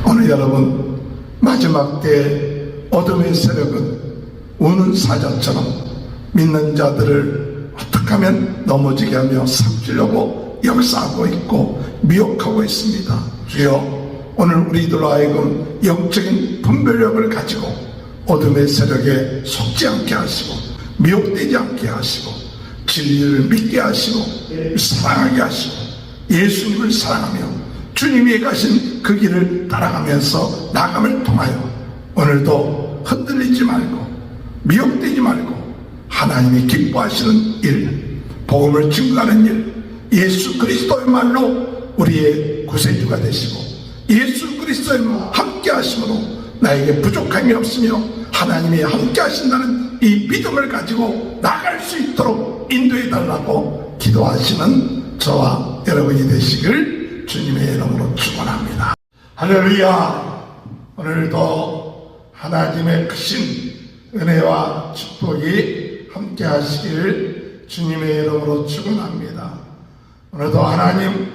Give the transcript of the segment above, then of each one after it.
오늘 여러분, 마지막 때 어둠의 세력은 우는 사자처럼 믿는 자들을 어떻게 하면 넘어지게 하며 삼키려고 역사하고 있고 미혹하고 있습니다. 주여, 오늘 우리들로 하여금 영적인 분별력을 가지고 어둠의 세력에 속지 않게 하시고 미혹되지 않게 하시고 진리를 믿게 하시고 사랑하게 하시고 예수님을 사랑하며 주님이 가신 그 길을 따라가면서 나감을 통하여 오늘도 흔들리지 말고 미혹되지 말고 하나님이 기뻐하시는 일, 복음을 증거하는 일, 예수 그리스도의 말로 우리의 구세주가 되시고 예수 그리스도의 함께 하심으로 나에게 부족함이 없으며 하나님이 함께 하신다는 이 믿음을 가지고 나갈 수 있도록 인도해 달라고 기도하시는 저와 여러분이 되시길 주님의 이름으로 축원합니다. 할렐루야. 오늘도 하나님의 크신 은혜와 축복이 함께 하시길 주님의 이름으로 축원합니다. 오늘도 하나님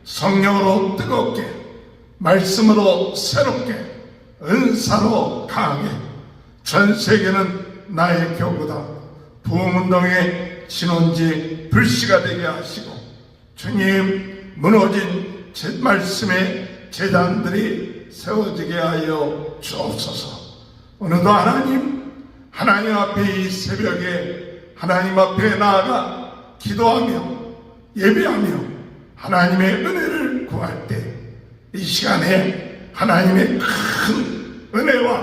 성령으로 뜨겁게, 말씀으로 새롭게, 은사로 강하게 전 세계는 나의 교구다, 부흥운동의 진원지 불씨가 되게 하시고 주님 무너진 말씀의 제단들이 세워지게 하여 주옵소서. 오늘도 하나님 앞에 이 새벽에 하나님 앞에 나아가 기도하며 예배하며 하나님의 은혜를 구할 때 이 시간에 하나님의 큰 은혜와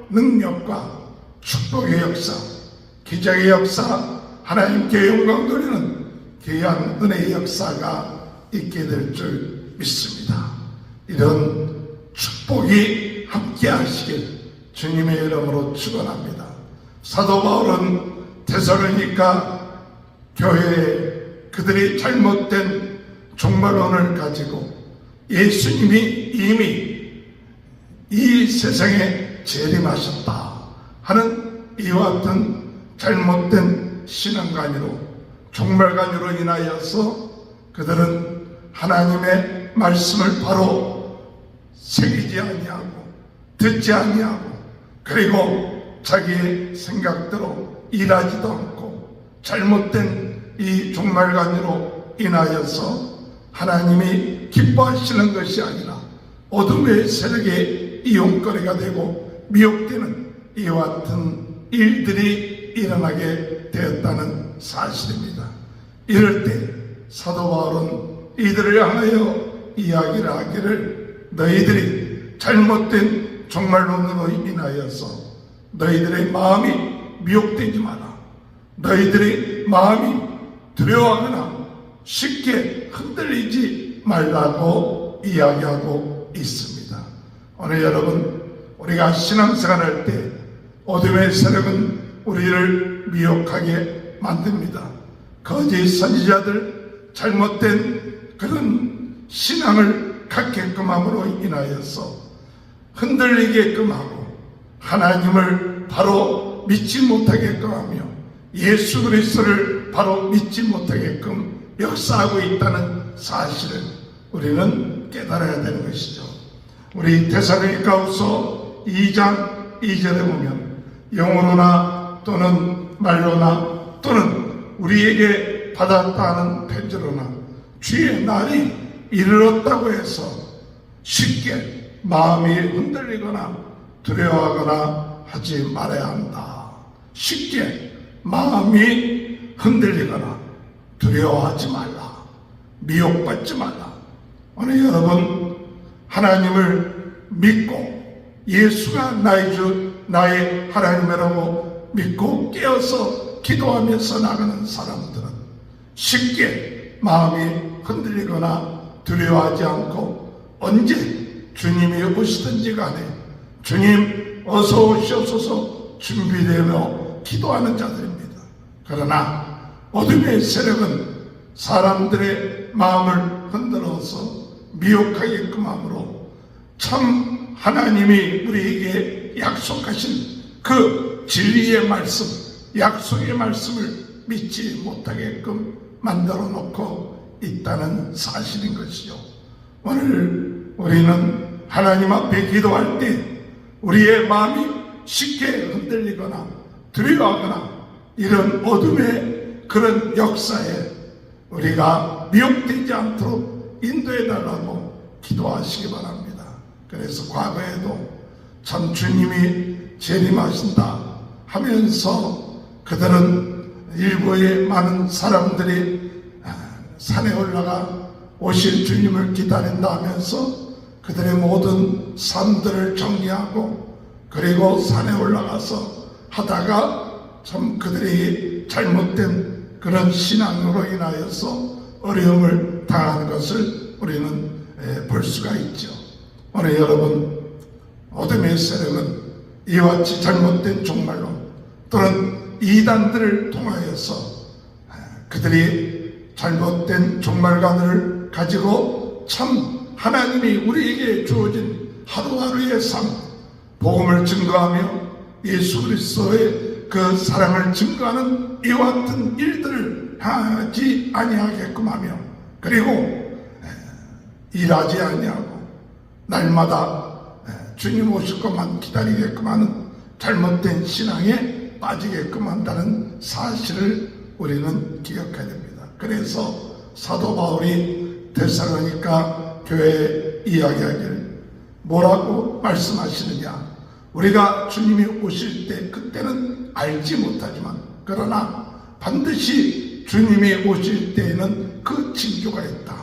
능력과 축복의 역사, 기적의 역사, 하나님께 영광 돌리는 귀한 은혜의 역사가 있게 될 줄 믿습니다. 이런 축복이 함께 하시길 주님의 이름으로 축원합니다. 사도 바울은 데살로니가 교회에 그들이 잘못된 종말론을 가지고 예수님이 이미 이 세상에 재림하셨다 하는 이와 같은 잘못된 신앙관으로 종말관으로 인하여서 그들은 하나님의 말씀을 바로 새기지 아니하고 듣지 아니하고 그리고 자기의 생각대로 일하지도 않고 잘못된 이 종말관으로 인하여서 하나님이 기뻐하시는 것이 아니라 어둠의 세력의 이용거리가 되고 미혹되는 이와 같은 일들이 일어나게 되었다는 사실입니다. 이럴 때 사도 바울은 이들을 향하여 이야기를 하기를 너희들이 잘못된 종말론으로 인하여서 너희들의 마음이 미혹되지 마라. 너희들의 마음이 두려워하거나 쉽게 흔들리지 말라고 이야기하고 있습니다. 오늘 여러분, 우리가 신앙생활할 때 어둠의 세력은 우리를 미혹하게 만듭니다. 거짓 선지자들, 잘못된 그런 신앙을 갖게끔 함으로 인하여서 흔들리게끔 하고 하나님을 바로 믿지 못하게끔 하며 예수 그리스도를 바로 믿지 못하게끔 역사하고 있다는 사실을 우리는 깨달아야 되는 것이죠. 우리 데살로니가후서 2장 2절에 보면 영어로나 또는 말로나 또는 우리에게 받았다는 편지로나 주의 날이 이르렀다고 해서 쉽게 마음이 흔들리거나 두려워하거나 하지 말아야 한다. 쉽게 마음이 흔들리거나 두려워하지 말라. 미혹받지 말라. 오늘 여러분, 하나님을 믿고 예수가 나의 주, 나의 하나님이라고 믿고 깨어서 기도하면서 나가는 사람들은 쉽게 마음이 흔들리거나 두려워하지 않고 언제 주님이 오시든지 간에 주님 어서 오시옵소서 준비되며 기도하는 자들입니다. 그러나 어둠의 세력은 사람들의 마음을 흔들어서 미혹하게끔 함으로 참 하나님이 우리에게 약속하신 그 진리의 말씀, 약속의 말씀을 믿지 못하게끔 만들어 놓고 있다는 사실인 것이죠. 오늘 우리는 하나님 앞에 기도할 때 우리의 마음이 쉽게 흔들리거나 두려워하거나 이런 어둠의 그런 역사에 우리가 미혹되지 않도록 인도해달라고 기도하시기 바랍니다. 그래서 과거에도 참 주님이 재림하신다 하면서 그들은 일부의 많은 사람들이 산에 올라가 오실 주님을 기다린다 하면서 그들의 모든 삶들을 정리하고 그리고 산에 올라가서 하다가 참 그들이 잘못된 그런 신앙으로 인하여서 어려움을 당하는 것을 우리는 볼 수가 있죠. 오늘 여러분, 어둠의 세력은 이와 같이 잘못된 종말론 또는 이단들을 통하여서 그들이 잘못된 종말관을 가지고 참 하나님이 우리에게 주어진 하루하루의 삶, 복음을 증거하며 예수 그리스도의 그 사랑을 증거하는 이와 같은 일들을 하지 아니하게끔 하며 그리고 일하지 아니하고 날마다 주님 오실 것만 기다리게끔 하는 잘못된 신앙에 빠지게끔 한다는 사실을 우리는 기억해야 됩니다. 그래서 사도 바울이 데살로니가 교회에 이야기하기를 뭐라고 말씀하시느냐, 우리가 주님이 오실 때 그때는 알지 못하지만 그러나 반드시 주님이 오실 때에는 그 징조가 있다.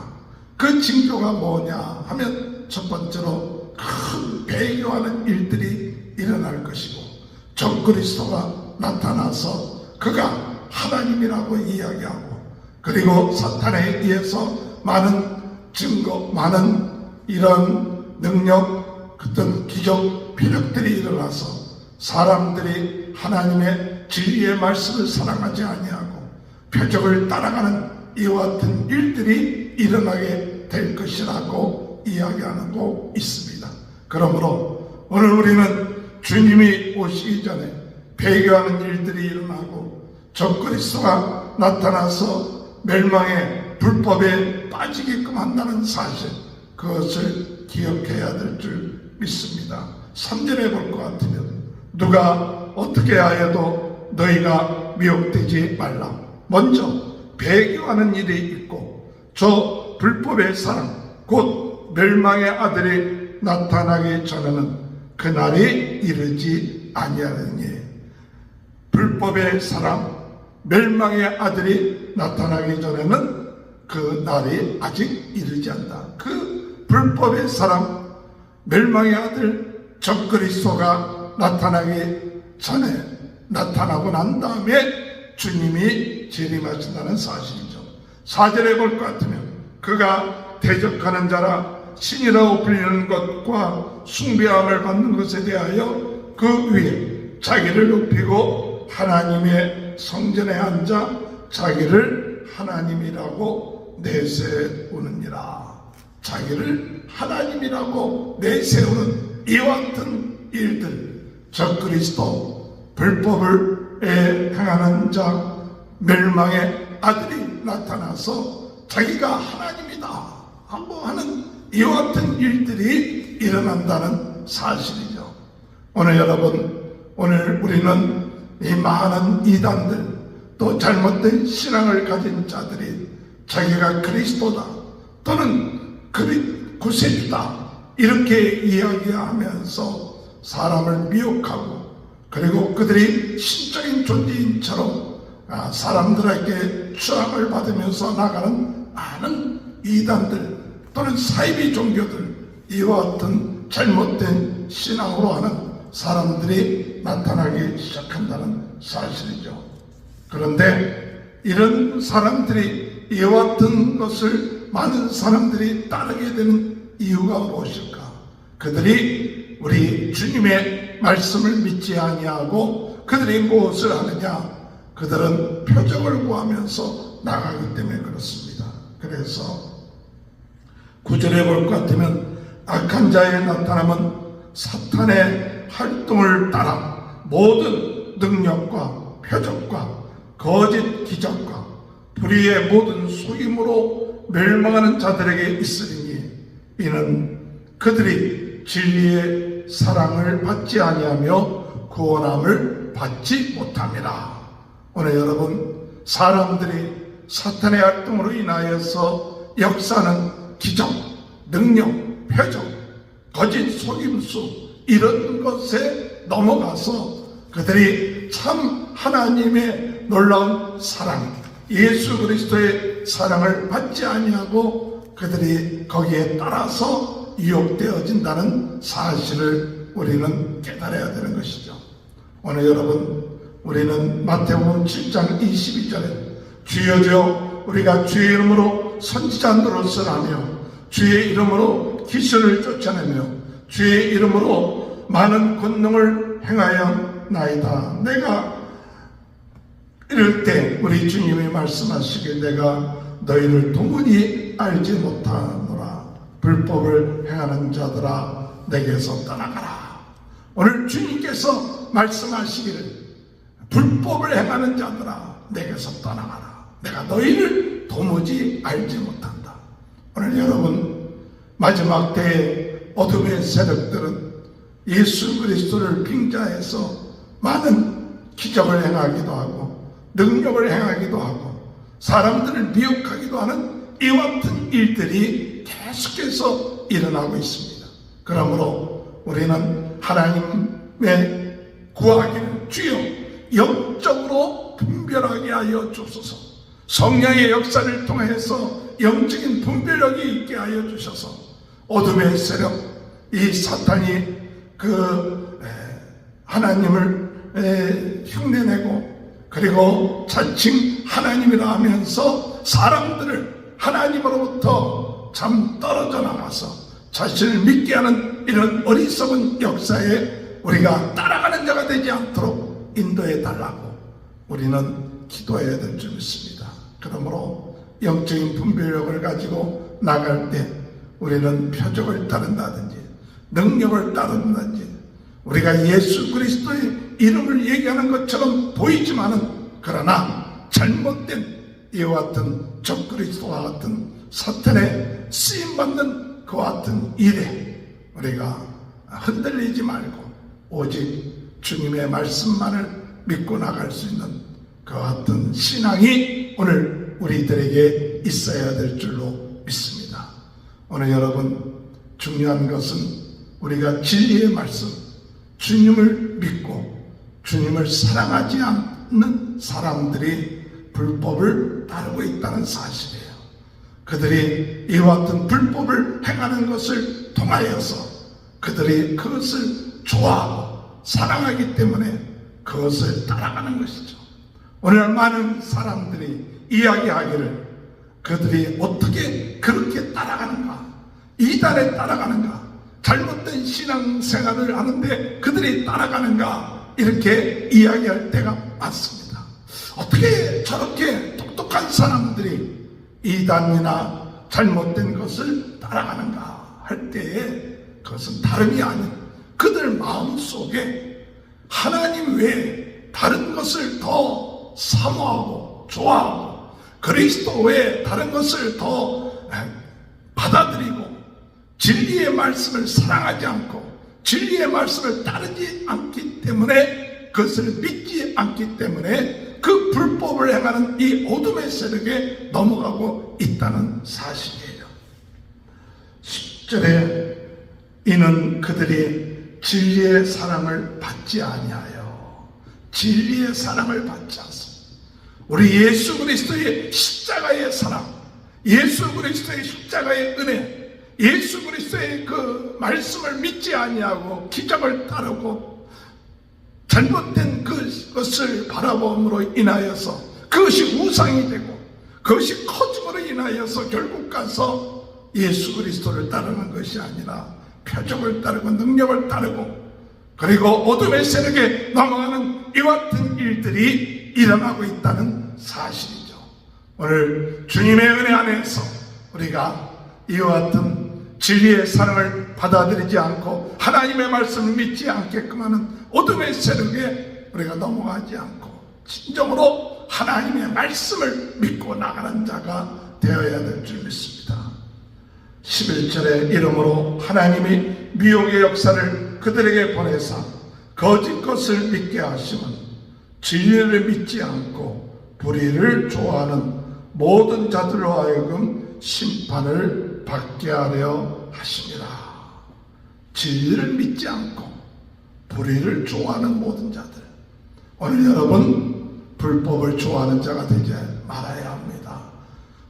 그 징조가 뭐냐 하면 첫 번째로 큰 배교하는 일들이 일어날 것이고 적그리스도가 나타나서 그가 하나님이라고 이야기하고 그리고 사탄에 의해서 많은 증거, 많은 이런 능력, 어떤 기적, 비력들이 일어나서 사람들이 하나님의 진리의 말씀을 사랑하지 아니하고 표적을 따라가는 이와 같은 일들이 일어나게 될 것이라고 이야기하고 있습니다. 그러므로 오늘 우리는 주님이 오시기 전에 배교하는 일들이 일어나고 적그리스도가 나타나서 멸망의 불법에 빠지게끔 한다는 사실, 그것을 기억해야 될 줄 믿습니다. 3절에 볼 것 같으면 누가 어떻게 하여도 너희가 미혹되지 말라. 먼저 배교하는 일이 있고 저 불법의 사람 곧 멸망의 아들이 나타나기 전에는 그날이 이르지 아니하느니. 불법의 사람 멸망의 아들이 나타나기 전에는 그 날이 아직 이르지 않다. 그 불법의 사람 멸망의 아들 적그리스도가 나타나기 전에 나타나고 난 다음에 주님이 재림하신다는 사실이죠. 4절에 볼 것 같으면 그가 대적하는 자라 신이라고 불리는 것과 숭배함을 받는 것에 대하여 그 위에 자기를 높이고 하나님의 성전에 앉아 자기를 하나님이라고 내세우느니라. 자기를 하나님이라고 내세우는 이와 같은 일들, 적그리스도, 불법을 행하는 자, 멸망의 아들이 나타나서 자기가 하나님이다 하고 하는 이와 같은 일들이 일어난다는 사실이죠. 오늘 여러분, 오늘 우리는 이 많은 이단들 또 잘못된 신앙을 가진 자들이 자기가 그리스도다 또는 구세주다 이렇게 이야기하면서 사람을 미혹하고 그리고 그들이 신적인 존재인처럼 사람들에게 추앙을 받으면서 나가는 많은 이단들 또는 사이비 종교들, 이와 같은 잘못된 신앙으로 하는 사람들이 나타나기 시작한다는 사실이죠. 그런데 이런 사람들이 이와 같은 것을 많은 사람들이 따르게 되는 이유가 무엇일까? 그들이 우리 주님의 말씀을 믿지 아니하고 그들이 무엇을 하느냐? 그들은 표적을 구하면서 나가기 때문에 그렇습니다. 그래서 9절에 볼 것 같으면 악한 자의 나타남은 사탄의 활동을 따라 모든 능력과 표적과 거짓 기적과 불의의 모든 속임으로 멸망하는 자들에게 있으리니 이는 그들이 진리의 사랑을 받지 아니하며 구원함을 받지 못함이라. 오늘 여러분, 사람들이 사탄의 활동으로 인하여서 역사는 기적, 능력, 표적, 거짓 속임수 이런 것에 넘어가서 그들이 참 하나님의 놀라운 사랑, 예수 그리스도의 사랑을 받지 아니하고 그들이 거기에 따라서 유혹되어진다는 사실을 우리는 깨달아야 되는 것이죠. 오늘 여러분, 우리는 마태복음 7장 22절에 주여 주여 우리가 주의 이름으로 선지자 노릇을 하며 주의 이름으로 귀신을 쫓아내며 주의 이름으로 많은 권능을 행하여 나이다. 내가 이럴 때 우리 주님이 말씀하시길 내가 너희를 도무지 알지 못하노라. 불법을 행하는 자들아 내게서 떠나가라. 오늘 주님께서 말씀하시기를 불법을 행하는 자들아 내게서 떠나가라. 내가 너희를 도무지 알지 못한다. 오늘 여러분, 마지막 때에 어둠의 세력들은 예수 그리스도를 빙자해서 많은 기적을 행하기도 하고 능력을 행하기도 하고 사람들을 미혹하기도 하는 이와 같은 일들이 계속해서 일어나고 있습니다. 그러므로 우리는 하나님의 구하기를 주여 영적으로 분별하게 하여 주소서. 성령의 역사를 통해서 영적인 분별력이 있게 하여 주셔서 어둠의 세력, 이 사탄이 하나님을 흉내내고 그리고 자칭 하나님이라 하면서 사람들을 하나님으로부터 참 떨어져 나가서 자신을 믿게 하는 이런 어리석은 역사에 우리가 따라가는 자가 되지 않도록 인도해 달라고 우리는 기도해야 될 줄 믿습니다. 그러므로 영적인 분별력을 가지고 나갈 때 우리는 표적을 따른다든지 능력을 따른다든지 우리가 예수 그리스도의 이름을 얘기하는 것처럼 보이지만은 그러나 잘못된 이와 같은 적그리스도와 같은 사탄의 쓰임받는 그와 같은 일에 우리가 흔들리지 말고 오직 주님의 말씀만을 믿고 나갈 수 있는 그와 같은 신앙이 오늘 우리들에게 있어야 될 줄로 믿습니다. 오늘 여러분, 중요한 것은 우리가 진리의 말씀, 주님을 믿고 주님을 사랑하지 않는 사람들이 불법을 따르고 있다는 사실이에요. 그들이 이와 같은 불법을 행하는 것을 통하여서 그들이 그것을 좋아하고 사랑하기 때문에 그것을 따라가는 것이죠. 오늘 많은 사람들이 이야기하기를 그들이 어떻게 그렇게 따라가는가, 이단에 따라가는가, 잘못된 신앙생활을 하는데 그들이 따라가는가 이렇게 이야기할 때가 많습니다. 어떻게 저렇게 똑똑한 사람들이 이단이나 잘못된 것을 따라가는가 할 때에 그것은 다름이 아닌 그들 마음속에 하나님 외에 다른 것을 더 사모하고 좋아하고 그리스도 외에 다른 것을 더 받아들이고 진리의 말씀을 사랑하지 않고 진리의 말씀을 따르지 않기 때문에 그것을 믿지 않기 때문에 그 불법을 행하는 이 어둠의 세력에 넘어가고 있다는 사실이에요. 10절에 이는 그들이 진리의 사랑을 받지 아니하여 진리의 사랑을 받지 않습니다. 우리 예수 그리스도의 십자가의 사랑, 예수 그리스도의 십자가의 은혜, 예수 그리스도의 그 말씀을 믿지 아니하고 기적을 따르고 잘못된 그것을 바라봄으로 인하여서 그것이 우상이 되고 그것이 커짐으로 인하여서 결국 가서 예수 그리스도를 따르는 것이 아니라 표적을 따르고 능력을 따르고 그리고 어둠의 세력에 넘어가는 이와 같은 일들이 일어나고 있다는 사실이죠. 오늘 주님의 은혜 안에서 우리가 이와 같은 진리의 사랑을 받아들이지 않고 하나님의 말씀을 믿지 않게끔 하는 어둠의 세력에 우리가 넘어가지 않고 진정으로 하나님의 말씀을 믿고 나가는 자가 되어야 될 줄 믿습니다. 11절에 이러므로 하나님이 미혹의 역사를 그들에게 보내사 거짓 것을 믿게 하심은 진리를 믿지 않고 불의를 좋아하는 모든 자들로 하여금 심판을 받게 하려 하심이라. 진리를 믿지 않고 불의를 좋아하는 모든 자들. 오늘 여러분 불법을 좋아하는 자가 되지 말아야 합니다.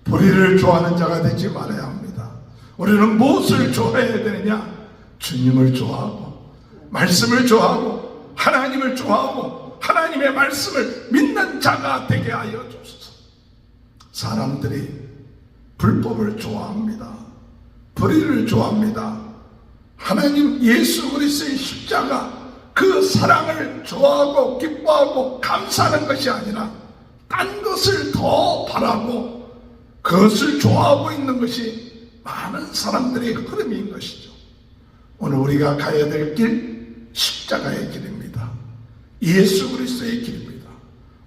불의를 좋아하는 자가 되지 말아야 합니다. 우리는 무엇을 좋아해야 되느냐? 주님을 좋아하고 말씀을 좋아하고 하나님을 좋아하고 하나님의 말씀을 믿는 자가 되게 하여 주소서. 사람들이 불법을 좋아합니다. 불의를 좋아합니다. 하나님 예수 그리스도의 십자가 그 사랑을 좋아하고 기뻐하고 감사하는 것이 아니라 딴 것을 더 바라고 그것을 좋아하고 있는 것이 많은 사람들의 흐름인 것이죠. 오늘 우리가 가야 될 길, 십자가의 길입니다. 예수 그리스도의 길입니다.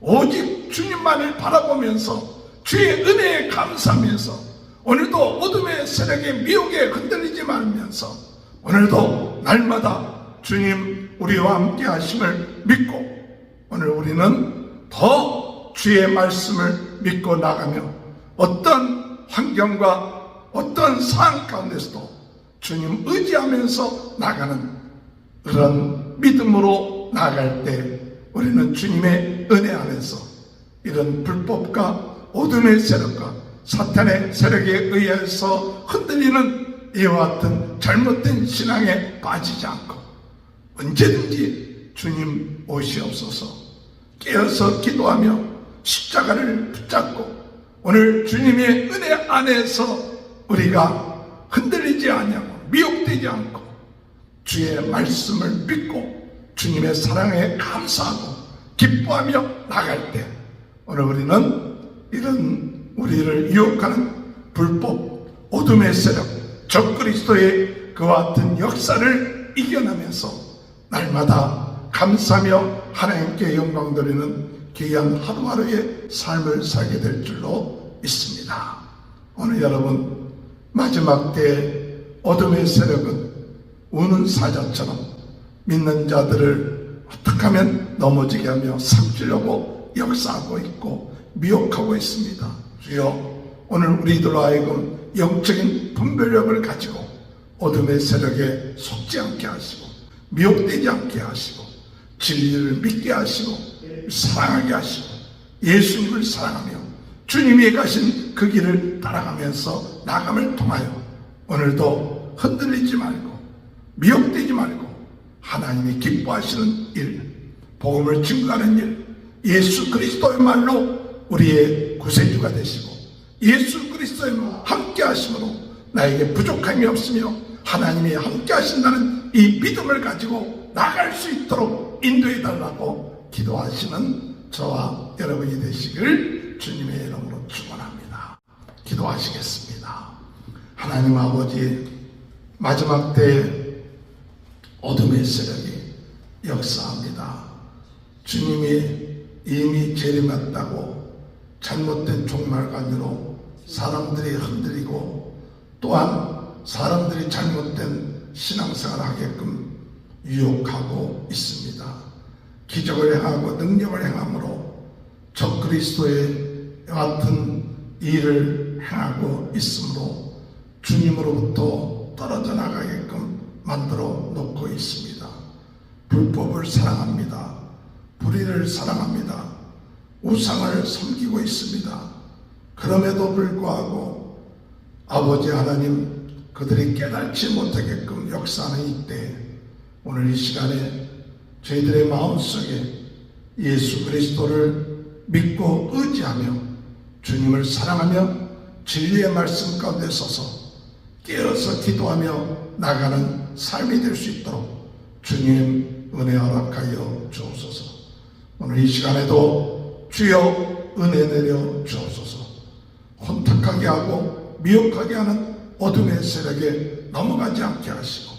오직 주님만을 바라보면서 주의 은혜에 감사하면서 오늘도 어둠의 세력의 미혹에 흔들리지 말면서 오늘도 날마다 주님 우리와 함께 하심을 믿고 오늘 우리는 더 주의 말씀을 믿고 나가며 어떤 환경과 어떤 상황 가운데서도 주님 의지하면서 나가는 그런 믿음으로 나아갈 때 우리는 주님의 은혜 안에서 이런 불법과 어둠의 세력과 사탄의 세력에 의해서 흔들리는 이와 같은 잘못된 신앙에 빠지지 않고 언제든지 주님 오시옵소서 깨어서 기도하며 십자가를 붙잡고 오늘 주님의 은혜 안에서 우리가 흔들리지 아니하고 미혹되지 않고 주의 말씀을 믿고 주님의 사랑에 감사하고 기뻐하며 나갈 때 오늘 우리는 이런 우리를 유혹하는 불법 어둠의 세력 적그리스도의 그와 같은 역사를 이겨내면서 날마다 감사하며 하나님께 영광 드리는 귀한 하루하루의 삶을 살게 될 줄로 믿습니다. 오늘 여러분 마지막 때 어둠의 세력은 우는 사자처럼 믿는 자들을 어떻게 하면 넘어지게 하며 삼키려고 역사하고 있고 미혹하고 있습니다. 주여 오늘 우리들로 하여금 영적인 분별력을 가지고 어둠의 세력에 속지 않게 하시고 미혹되지 않게 하시고 진리를 믿게 하시고 사랑하게 하시고 예수님을 사랑하며 주님이 가신 그 길을 따라가면서 나감을 통하여 오늘도 흔들리지 말고 미혹되지 말고 하나님이 기뻐하시는 일, 복음을 증거하는 일, 예수 그리스도의 말로 우리의 구세주가 되시고 예수 그리스도의 함께 하심으로 나에게 부족함이 없으며 하나님이 함께 하신다는 이 믿음을 가지고 나갈 수 있도록 인도해 달라고 기도하시는 저와 여러분이 되시길 주님의 이름으로 축원합니다. 기도하시겠습니다. 하나님 아버지, 마지막 때 어둠의 세력이 역사합니다. 주님이 이미 재림했다고 잘못된 종말관으로 사람들이 흔들리고 또한 사람들이 잘못된 신앙생활을 하게끔 유혹하고 있습니다. 기적을 행하고 능력을 행함으로 적그리스도의 같은 일을 행하고 있으므로 주님으로부터 떨어져 나가게끔 만들어 놓고 있습니다. 불법을 사랑합니다. 불의를 사랑합니다. 우상을 섬기고 있습니다. 그럼에도 불구하고 아버지 하나님 그들이 깨닫지 못하게끔 역사하는 이때 오늘 이 시간에 저희들의 마음속에 예수 그리스도를 믿고 의지하며 주님을 사랑하며 진리의 말씀 가운데 서서 깨어서 기도하며 나가는 삶이 될 수 있도록 주님 은혜 허락하여 주옵소서. 오늘 이 시간에도 주여 은혜 내려 주옵소서. 혼탁하게 하고 미혹하게 하는 어둠의 세력에 넘어가지 않게 하시고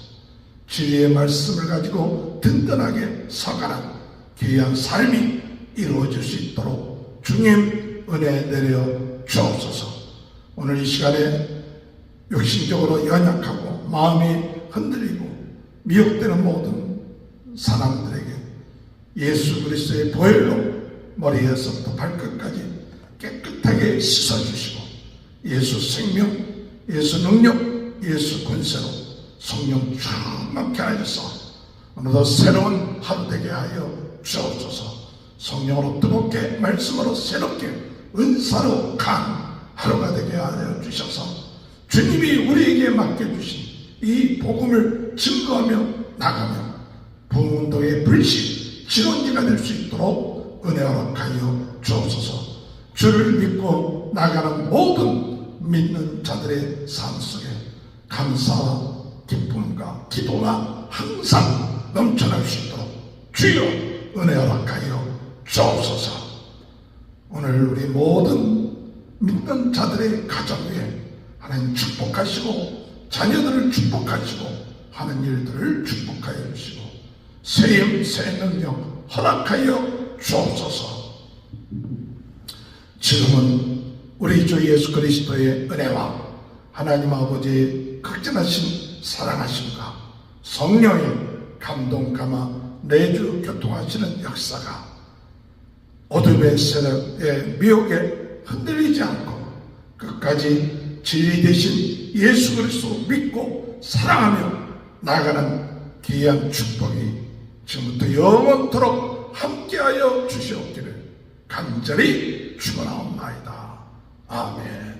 진리의 말씀을 가지고 든든하게 서가는 귀한 삶이 이루어질 수 있도록 주님 은혜 내려 주옵소서. 오늘 이 시간에 육신적으로 연약하고 마음이 흔들리고 미혹되는 모든 사람들에게 예수 그리스도의 보혈로 머리에서부터 발끝까지 깨끗하게 씻어주시고 예수 생명, 예수 능력, 예수 권세로 성령 충만케 하여서 오늘도 새로운 하루 되게 하여 주옵소서. 성령으로 뜨겁게 말씀으로 새롭게 은사로 강 하루가 되게 하여 주셔서 주님이 우리에게 맡겨주신 이 복음을 증거하며 나가며 부흥운동의 불신 진원지가 될 수 있도록 은혜 허락하여 주옵소서. 주를 믿고 나가는 모든 믿는 자들의 삶 속에 감사와 기쁨과 기도가 항상 넘쳐날 수 있도록 주여 은혜 허락하여 주옵소서. 오늘 우리 모든 믿는 자들의 가정 위에 하나님 축복하시고 자녀들을 축복하시고 하는 일들을 축복하여 주시고 새 능력 허락하여 주옵소서. 지금은 우리 주 예수 그리스도의 은혜와 하나님 아버지의 극진하신 사랑하심과 성령의 감동 감화 내주 교통하시는 역사가 어둠의 세력의 미혹에 흔들리지 않고 끝까지 진리 되신 예수 그리스도 믿고 사랑하며 나가는 귀한 축복이 지금부터 영원토록 함께하여 주시옵기를 간절히 축원하옵나이다. 아멘.